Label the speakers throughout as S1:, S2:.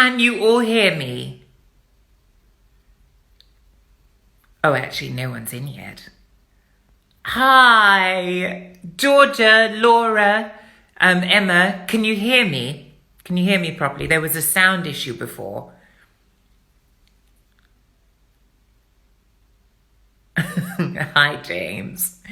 S1: Can you all hear me? Oh, actually, no one's in yet. Hi, Georgia, Laura, Emma, can you hear me? Can you hear me properly? There was a sound issue before. Hi, James.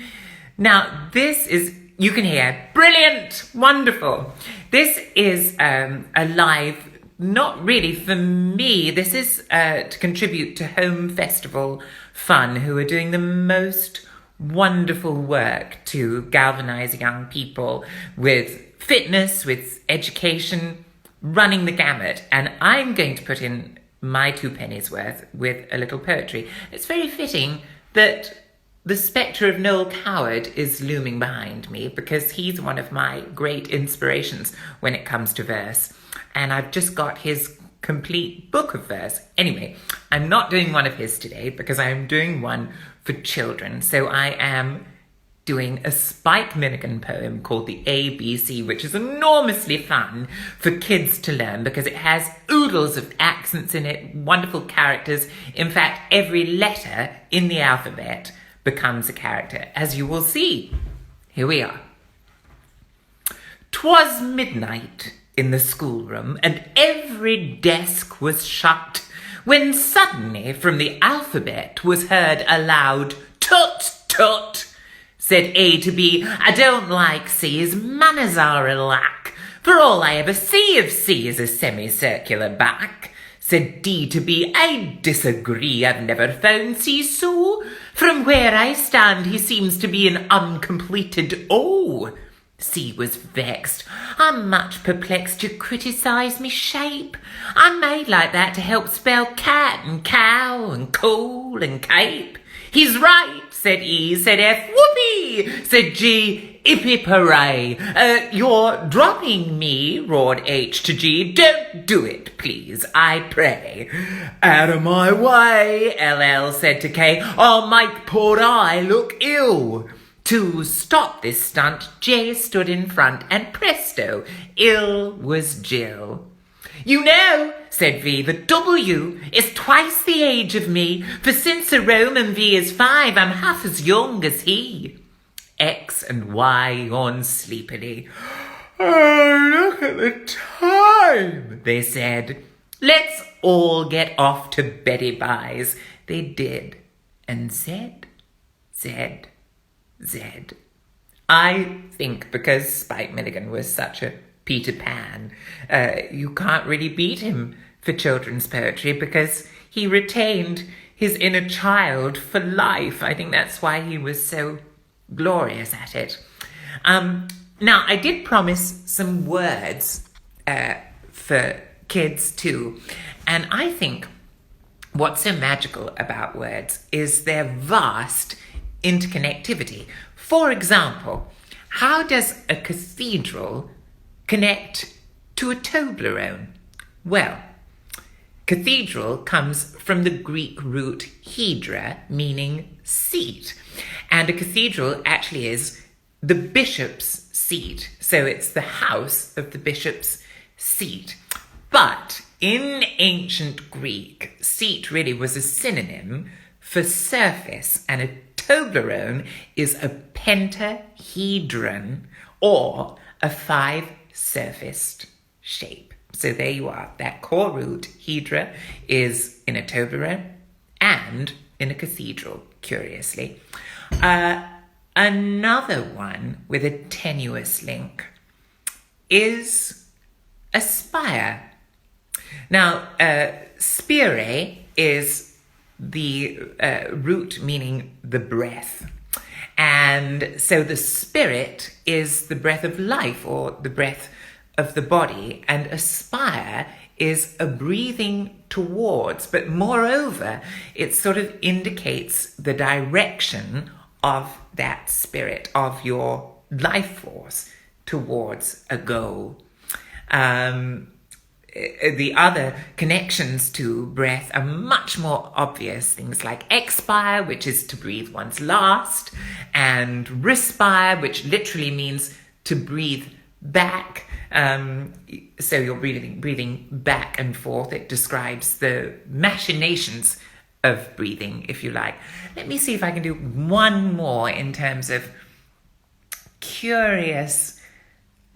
S1: Now, this is, you can hear, brilliant, wonderful. This is a live, not really for me, this is to contribute to Home Festival Fun, who are doing the most wonderful work to galvanise young people with fitness, with education, running the gamut. And I'm going to put in my 2 pennies worth with a little poetry. It's very fitting that the spectre of Noel Coward is looming behind me, because he's one of my great inspirations when it comes to verse. And I've just got his complete book of verse. Anyway, I'm not doing one of his today because I'm doing one for children. So I am doing a Spike Milligan poem called The ABC, which is enormously fun for kids to learn because it has oodles of accents in it, wonderful characters. In fact, every letter in the alphabet becomes a character, as you will see. Here we are. 'Twas midnight in the schoolroom, and every desk was shut, when suddenly from the alphabet was heard a loud tut tut. Said A to B, I don't like C, his manners are a lack, for all I ever see of C is a semicircular back. Said D to B, I disagree, I've never found C so. From where I stand he seems to be an uncompleted O. C was vexed. I'm much perplexed you criticise me shape. I'm made like that to help spell cat and cow and coal and cape. He's right, said E, said F, whoopee, said G, hip hip hooray. You're dropping me, roared H to G. Don't do it, please, I pray. Out of my way, LL said to K. I'll make poor I look ill. To stop this stunt, J stood in front, and presto, ill was Jill. You know, said V, the W is twice the age of me, for since a Roman V is 5, I'm half as young as he. X and Y yawned sleepily. Oh, look at the time, they said. Let's all get off to Betty Bye's. They did, and Z. I think because Spike Milligan was such a Peter Pan, you can't really beat him for children's poetry because he retained his inner child for life. I think that's why he was so glorious at it. Now, I did promise some words for kids too, and I think what's so magical about words is their vast interconnectivity. For example, how does a cathedral connect to a Toblerone? Well, cathedral comes from the Greek root hedra, meaning seat. And a cathedral actually is the bishop's seat. So it's the house of the bishop's seat. But in ancient Greek, seat really was a synonym for surface, and a Toblerone is a pentahedron, or a 5-surfaced shape. So there you are. That core root, hedra, is in a Toblerone and in a cathedral, curiously. Another one with a tenuous link is a spire. Now, spire is the root meaning the breath. And so the spirit is the breath of life, or the breath of the body, and aspire is a breathing towards, but moreover, it sort of indicates the direction of that spirit, of your life force towards a goal. The other connections to breath are much more obvious. Things like expire, which is to breathe one's last, and respire, which literally means to breathe back. So you're breathing back and forth. It describes the machinations of breathing, if you like. Let me see if I can do one more in terms of curious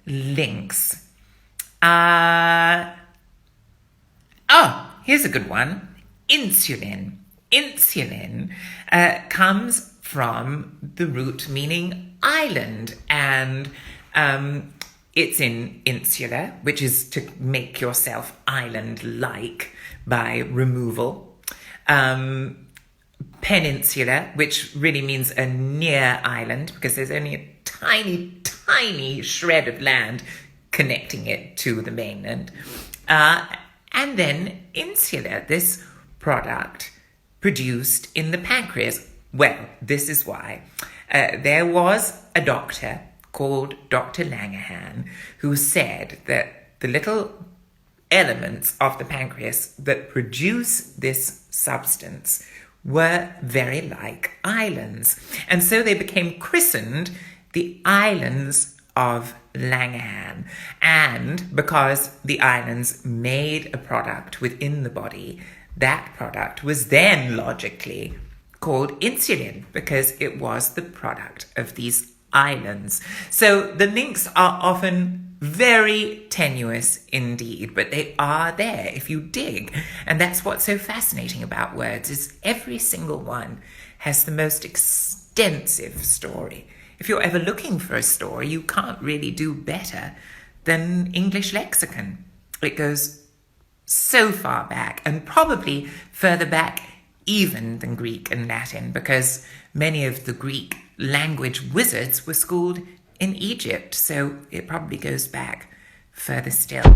S1: links. Here's a good one. Insulin. Insulin comes from the root meaning island, and it's in insula, which is to make yourself island-like by removal. Peninsula, which really means a near island, because there's only a tiny, tiny shred of land connecting it to the mainland. And then insula, this product produced in the pancreas. Well, this is why. There was a doctor called Dr. Langerhans who said that the little elements of the pancreas that produce this substance were very like islands. And so they became christened the islands of Langerhans. And because the islands made a product within the body, that product was then logically called insulin because it was the product of these islands. So the links are often very tenuous indeed, but they are there if you dig. And that's what's so fascinating about words, is every single one has the most extensive story. If you're ever looking for a story, you can't really do better than English lexicon. It goes so far back, and probably further back even than Greek and Latin, because many of the Greek language wizards were schooled in Egypt, so it probably goes back further still.